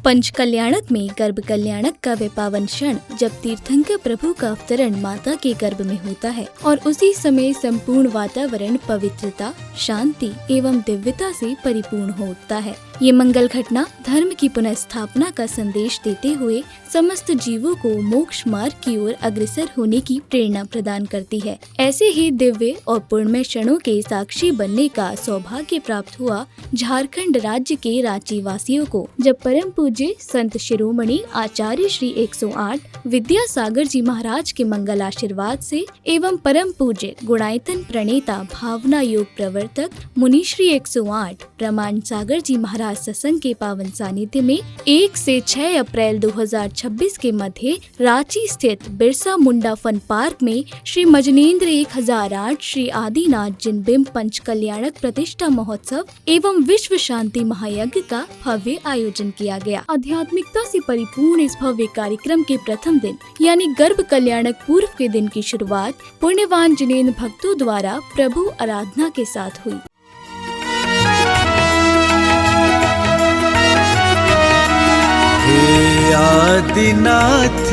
पंचकल्याणक में गर्भ कल्याणक का वे पावन क्षण जब तीर्थंकर प्रभु का अवतरण माता के गर्भ में होता है और उसी समय संपूर्ण वातावरण पवित्रता, शांति एवं दिव्यता से परिपूर्ण हो उठता है। ये मंगल घटना धर्म की पुनः स्थापना का संदेश देते हुए समस्त जीवों को मोक्ष मार्ग की ओर अग्रसर होने की प्रेरणा प्रदान करती है। ऐसे ही दिव्य और पुण्यमय क्षणों के साक्षी बनने का सौभाग्य प्राप्त हुआ झारखंड राज्य के रांची वासियों को, जब परम पूज्य संत शिरोमणि आचार्य श्री 108 विद्यासागर जी महाराज के मंगल आशीर्वाद से एवं परम पूज्य गुणायतन प्रणेता भावना योग प्रवर्तक मुनि श्री 108 प्रमाण सागर जी महाराज सत्संग के पावन सानिध्य में 1 से 6 अप्रैल 2026 के मध्य रांची स्थित बिरसा मुंडा फन पार्क में श्री मजनेन्द्र 1008 श्री आदिनाथ जिनबिंब पंच कल्याणक प्रतिष्ठा महोत्सव एवं विश्व शांति महायज्ञ का भव्य आयोजन किया गया। आध्यात्मिकता से परिपूर्ण इस भव्य कार्यक्रम के प्रथम दिन यानी गर्भ कल्याणक पूर्व के दिन की शुरुआत पुण्यवान जिनेन्द्र भक्तों द्वारा प्रभु आराधना के साथ हुई। हे आदिनाथ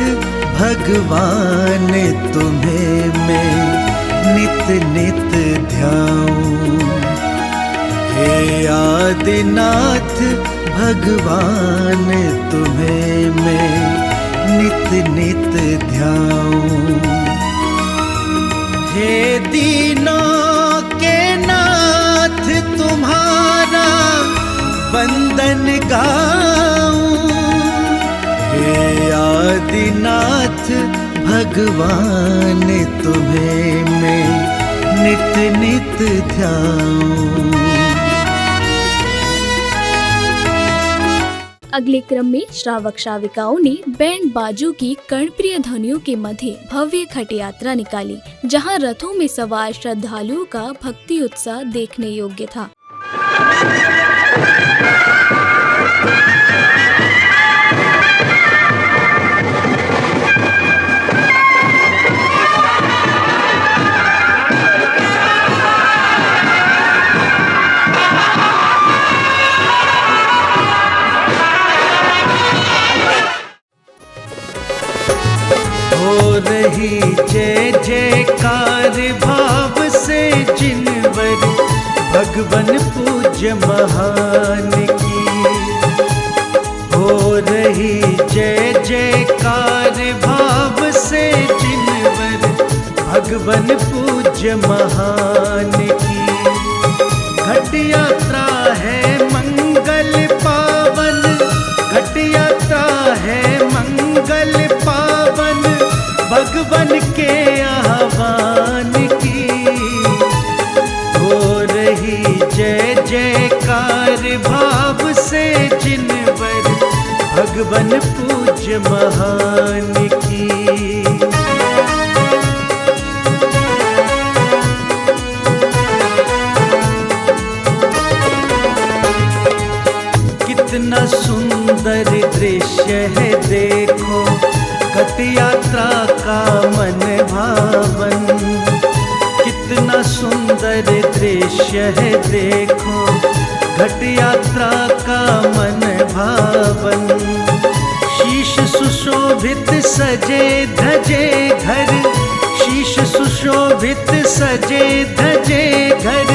भगवान तुम्हें मैं नित नित ध्याऊं। हे आदिनाथ भगवान तुम्हें मैं नित नित ध्याऊं। हे दीनों के नाथ तुम्हारा वंदन गाऊं। हे आदिनाथ भगवान तुम्हें मैं नित नित ध्याऊं। अगले क्रम में श्रावक श्राविकाओं ने बैंड बाजों की कर्णप्रिय ध्वनियों के मध्य भव्य खट यात्रा निकाली, जहां रथों में सवार श्रद्धालुओं का भक्ति उत्साह देखने योग्य था। हो रही जय जयकार भाव से जिनवर भगवन पूज्य महान की। हो रही जय जयकार भाव से जिनवर भगवन पूज्य महान की। घट यात्रा है मंगल पावन, घट यात्रा है मंगल पावन भगवन के आह्वान की। हो रही जय जयकार भाव से जिनवर भगवन पूज्य महान की। कितना सुंदर दृश्य है देखो घट यात्रा का मन भावन। कितना सुंदर दृश्य है देखो घट यात्रा का मन भावन। शीश सुशोभित सजे धजे घर, शीश सुशोभित सजे धजे घर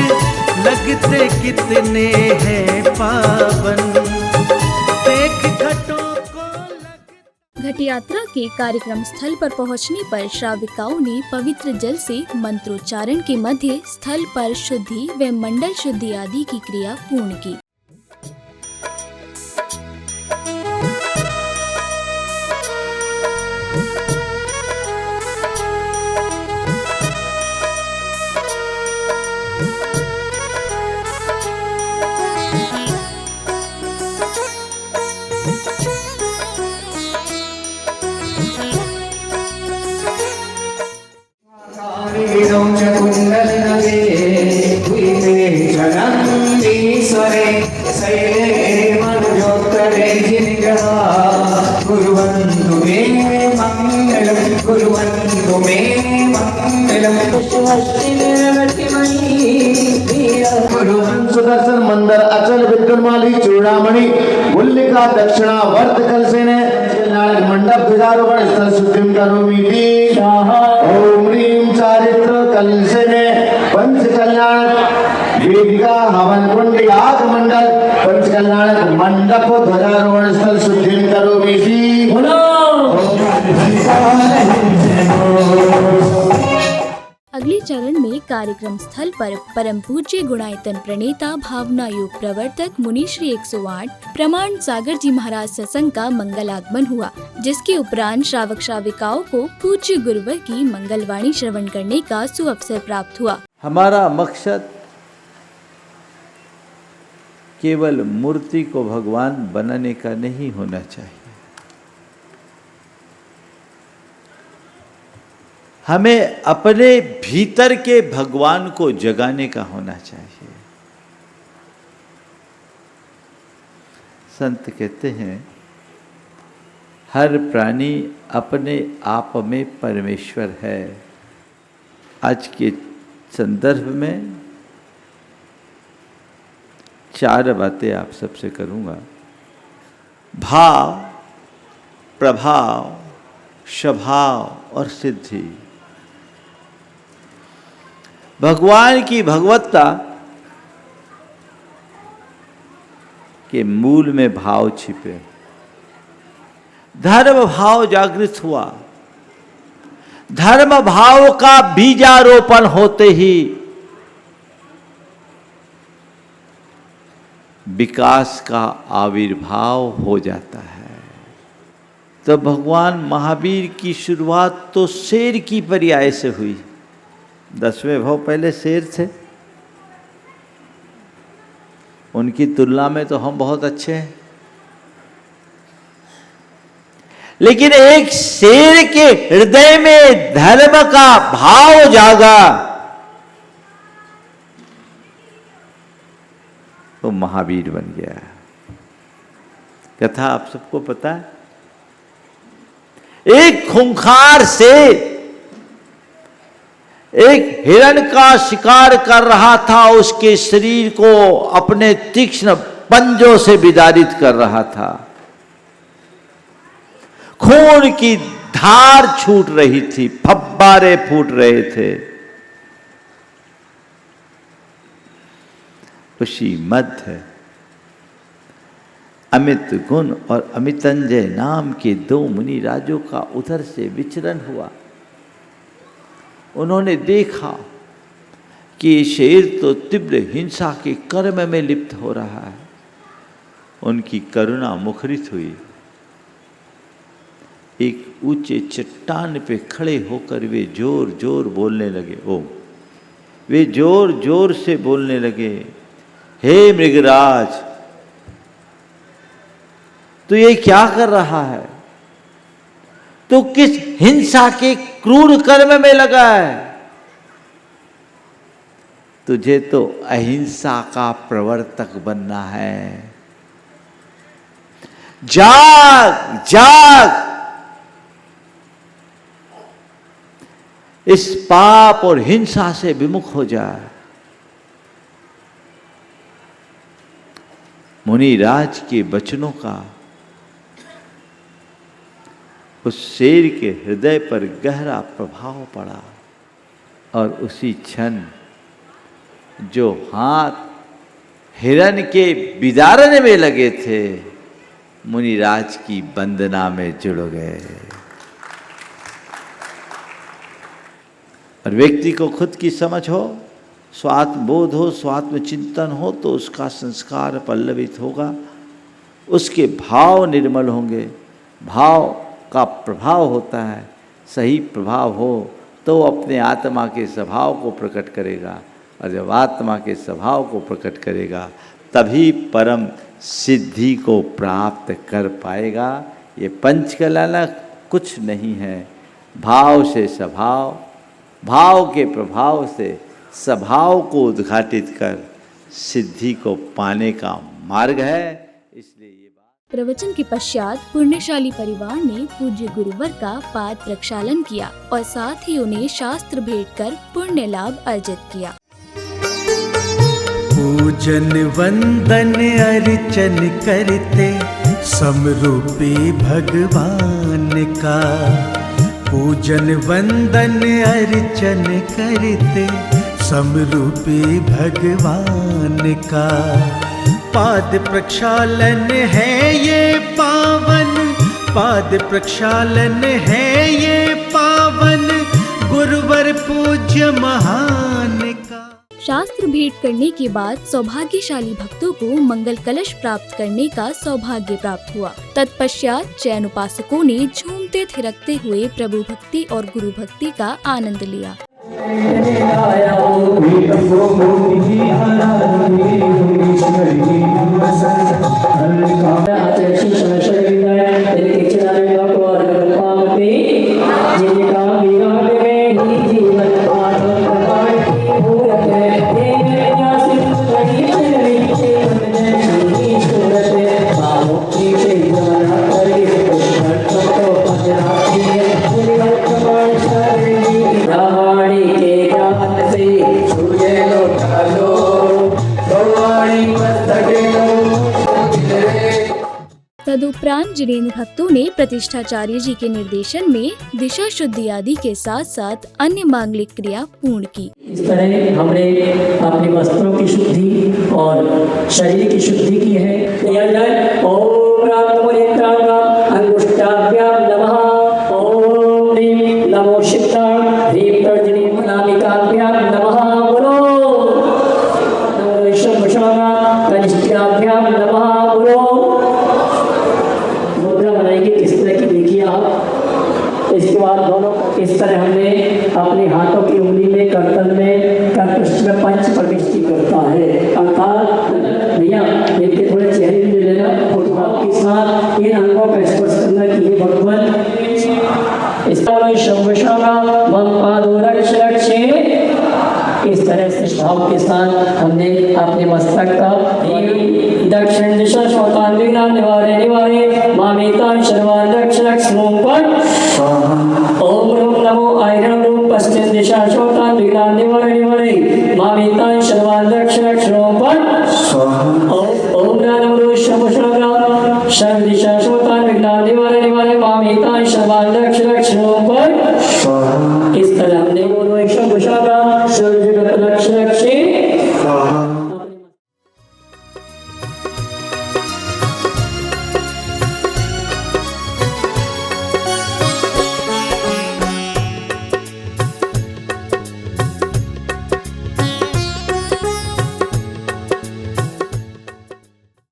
लगते कितने हैं पावन। देख घटों घट यात्रा के कार्यक्रम स्थल पर पहुंचने पर श्राविकाओं ने पवित्र जल से मंत्रोच्चारण के मध्य स्थल पर शुद्धि व मंडल शुद्धि आदि की क्रिया पूर्ण की। कुर्वन्तु मे मंगलम सुदर्शन मंदिर अचल विद्युन्माली चूड़ामणि गुल्लिका दक्षिणा वर्त कलसेने मंडप ध्वजारोहण स्थल शुद्धिम करोमि ओम ह्रीं चारित्र कलसेने पंच कल्याण वेदिका हवन कुंड याग मंडल पंच कल्याण मंडप ध्वजारोहण स्थल शुद्धिम करोमि अगले चरण में कार्यक्रम स्थल पर परम पूज्य गुणायतन प्रणेता भावना योग प्रवर्तक मुनि श्री 108 प्रमाण सागर जी महाराज सत्संग का मंगल आगमन हुआ, जिसके उपरांत श्रावक श्राविकाओं को पूज्य गुरुवर की मंगलवाणी श्रवण करने का सुअवसर प्राप्त हुआ। हमारा मकसद केवल मूर्ति को भगवान बनाने का नहीं होना चाहिए। हमें अपने भीतर के भगवान को जगाने का होना चाहिए। संत कहते हैं हर प्राणी अपने आप में परमेश्वर है। आज के संदर्भ में 4 बातें आप सबसे करूंगा। भाव, प्रभाव, स्वभाव और सिद्धि। भगवान की भगवत्ता के मूल में भाव छिपे। धर्म भाव जागृत हुआ। धर्म भाव का बीजारोपण होते ही विकास का आविर्भाव हो जाता है। तो भगवान महावीर की शुरुआत तो शेर की पर्याय से हुई। 10वें भाव पहले शेर थे, उनकी तुलना में तो हम बहुत अच्छे हैं। लेकिन एक शेर के हृदय में धर्म का भाव जागा तो महावीर बन गया। कथा आप सबको पता है। एक खूंखार शेर एक हिरण का शिकार कर रहा था, उसके शरीर को अपने तीक्ष्ण पंजों से विदारित कर रहा था। खून की धार छूट रही थी, फव्वारे फूट रहे थे। उसी मध्य अमित गुण और अमितंजय नाम के 2 मुनि राजों का उधर से विचरण हुआ। उन्होंने देखा कि शेर तो तीव्र हिंसा के कर्म में लिप्त हो रहा है। उनकी करुणा मुखरित हुई। एक ऊंचे चट्टान पे खड़े होकर वे जोर जोर बोलने लगे। वे जोर जोर से बोलने लगे, हे मृगराज, तो ये क्या कर रहा है? तो किस हिंसा के क्रूर कर्म में लगा है? तुझे तो अहिंसा का प्रवर्तक बनना है। जाग जाग, इस पाप और हिंसा से विमुख हो जाए। मुनिराज के वचनों का उस शेर के हृदय पर गहरा प्रभाव पड़ा और उसी क्षण जो हाथ हिरण के बिदारने में लगे थे, मुनिराज की वंदना में जुड़ गए। और व्यक्ति को खुद की समझ हो, स्वात्म बोध हो, स्वात्म चिंतन हो, तो उसका संस्कार पल्लवित होगा, उसके भाव निर्मल होंगे। भाव का प्रभाव होता है, सही प्रभाव हो तो अपने आत्मा के स्वभाव को प्रकट करेगा, और जब आत्मा के स्वभाव को प्रकट करेगा तभी परम सिद्धि को प्राप्त कर पाएगा। ये पंचकला कुछ नहीं है, भाव से स्वभाव, भाव के प्रभाव से स्वभाव को उद्घाटित कर सिद्धि को पाने का मार्ग है। इसलिए प्रवचन के पश्चात पुण्यशाली परिवार ने पूज्य गुरुवर का पाद प्रक्षालन किया और साथ ही उन्हें शास्त्र भेंट कर पुण्य लाभ अर्जित किया। पूजन वंदन अर्चन करते समरूपी भगवान का। पूजन वंदन अर्चन करते समरूपी भगवान का। पाद प्रक्षालन है ये पावन, पाद प्रक्षालन है ये पावन, गुरुवर पूज्य महान का। शास्त्र भेंट करने के बाद सौभाग्यशाली भक्तों को मंगल कलश प्राप्त करने का सौभाग्य प्राप्त हुआ। तत्पश्चात जैन उपासकों ने झूमते थिरकते हुए प्रभु भक्ति और गुरु भक्ति का आनंद लिया। तदुपरांत जिनेंद्र भक्तों ने प्रतिष्ठाचार्य जी के निर्देशन में दिशा शुद्धि आदि के साथ साथ अन्य मांगलिक क्रिया पूर्ण की। इस तरह हमने अपने वस्त्रों की शुद्धि और शरीर की शुद्धि की है। ओम नमो अंगुष्ठाभ्याम नमः। ओम ह्रीं नमो शिष्टाय ह्रीं तर्जनी अनामिकाभ्याम नमः। बोलो नमो शंभुशाना कनिष्ठाभ्याम नमः। बोलो मुद्रा बनाएंगे किस तरह की देखिए आप। इसके बाद दोनों इस तरह हमने अपने हाथों की उंगली में कर्तन में कर्कश में पंच प्रविष्टि करता है। अर्थात भैया इनके थोड़े चेहरे भी ले लेना फोटोग्राफ के साथ इन अंगों का स्पर्श करना कि हे भगवान इस तरह से भाव के साथ हमने अपने मस्तक का दक्षिण दिशा शोतान्विना निवारे निवारे मामेता शर्वान दक्षिण पर ओम नमो आयरन रूप पश्चिम दिशा शोतान्विना निवारे निवारे मामेता शर्वान दक्षिण पर ओम नमो शमुशरा शर्व दिशा शोतान्विना निवारे निवारे मामेता शर्वान दक्षिण पर इस तरह हमने बोलो शमुशरा शर्व दक्षिण से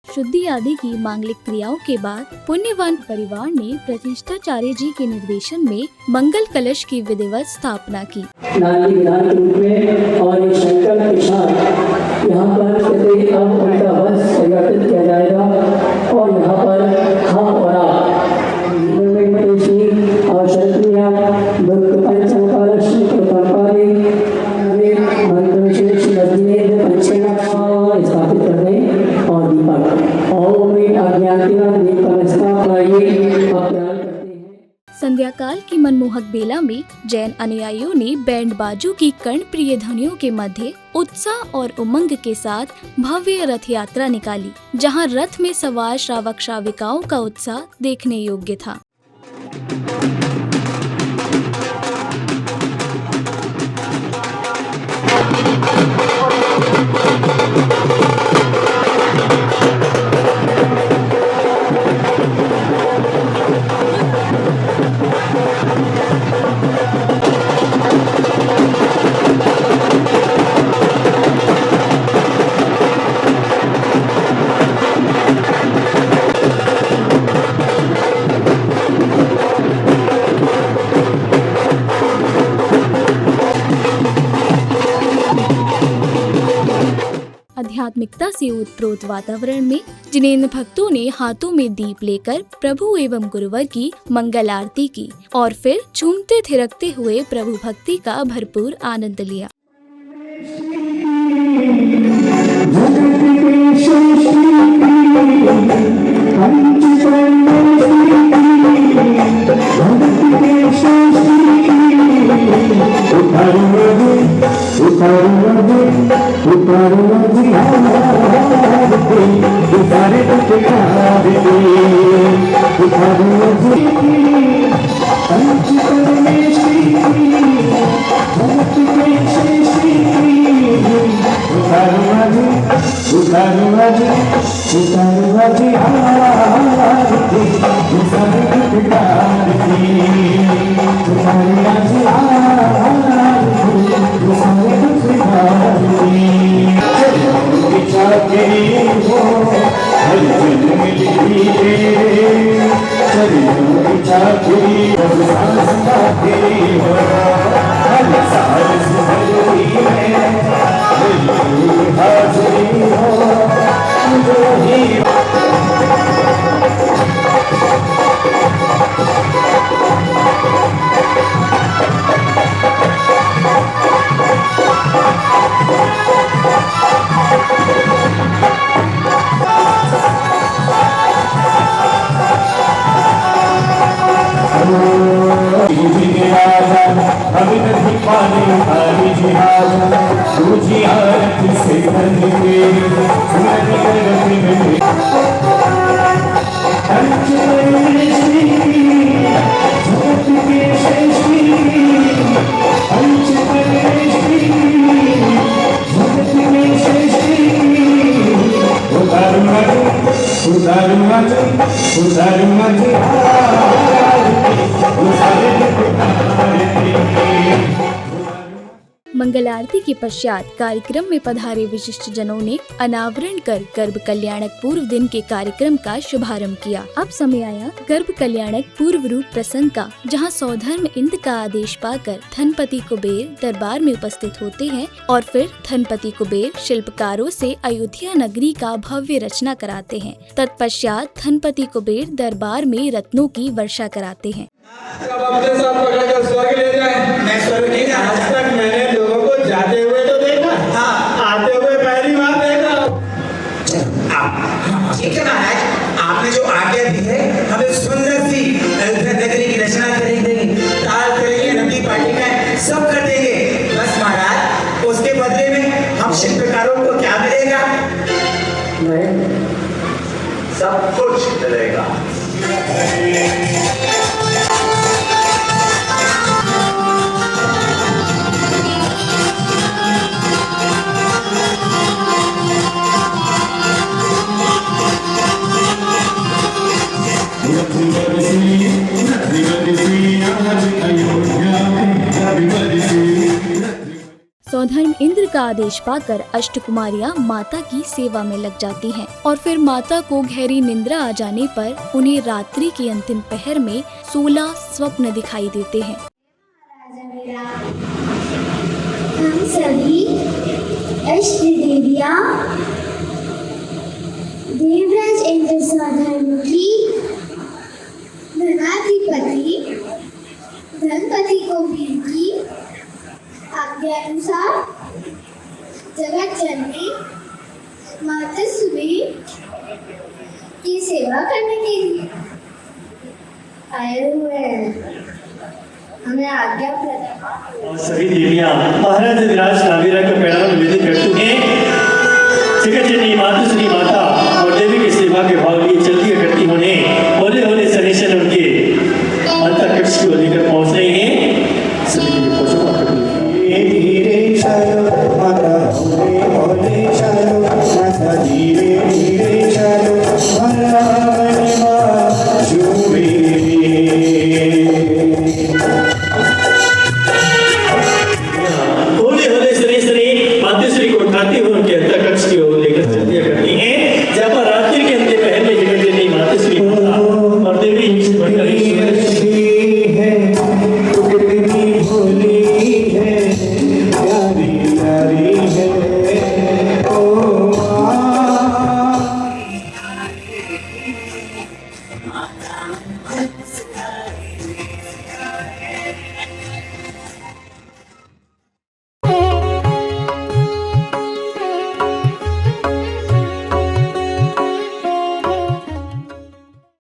शुद्धि आदि की मांगलिक क्रियाओं के बाद पुण्यवान परिवार ने प्रतिष्ठाचार्य जी के निर्देशन में मंगल कलश की विधिवत स्थापना की। नांदी विधान के रूप में और एक संकल्प के साथ यहाँ पर अब उनका वंश परिवर्तित किया जाएगा और यहाँ पर हम और आप और क्षत्रिया दुर्ग पंचमकाल स्थापित करने और दीपक ओम संध्या काल की मनमोहक बेला में जैन अनुयायियों ने बैंड बाजों की कर्णप्रिय ध्वनियों के मध्य उत्साह और उमंग के साथ भव्य रथ यात्रा निकाली, जहां रथ में सवार श्रावक श्राविकाओं का उत्साह देखने योग्य था। आध्यात्मिकता से ओतप्रोत वातावरण में जिनेंद्र भक्तों ने हाथों में दीप लेकर प्रभु एवं गुरुवर की मंगल आरती की और फिर झूमते थिरकते हुए प्रभु भक्ति का भरपूर आनंद लिया। मंगल आरती के पश्चात कार्यक्रम में पधारे विशिष्ट जनों ने अनावरण कर गर्भ कल्याणक पूर्व दिन के कार्यक्रम का शुभारंभ किया। अब समय आया गर्भ कल्याणक पूर्व रूप प्रसंग का, जहां सौधर्म इंद्र का आदेश पाकर धनपति कुबेर दरबार में उपस्थित होते हैं और फिर धनपति कुबेर शिल्पकारों से अयोध्या नगरी का भव्य रचना कराते हैं। तत्पश्चात धनपति कुबेर दरबार में रत्नों की वर्षा कराते हैं। अब अपने साथ पकड़कर स्वर्ग ले जाए। मैं स्वर्ग नहीं जा, आज तक मैंने लोगों को जाते हुए तो देखा, हाँ आते हुए पहली बार देखा। ठीक है महाराज, आपने जो आज्ञा दी है हमें सुंदर सी अयोध्या नगरी की रचना करेंगे, ताल करेंगे, नदी पाटिका सब कर देंगे। बस महाराज उसके बदले में हम शिल्पकारों को क्या मिलेगा? सब कुछ मिलेगा। सौधर्म इंद्र का आदेश पाकर अष्टकुमारियां माता की सेवा में लग जाती हैं और फिर माता को गहरी निंद्रा आ जाने पर उन्हें रात्रि के अंतिम पहर में 16 स्वप्न दिखाई देते हैं। हम सभी अष्ट देवियां देवराज इंद्र सौधर्म की धनाधिपति धनपति कुबेर की आज्ञा अनुसार जगत जननी माता सुबेर की सेवा करने के लिए आए हुए हैं। हमें आज्ञा प्रदान। सभी देवियां महाराज विराज नावीरा के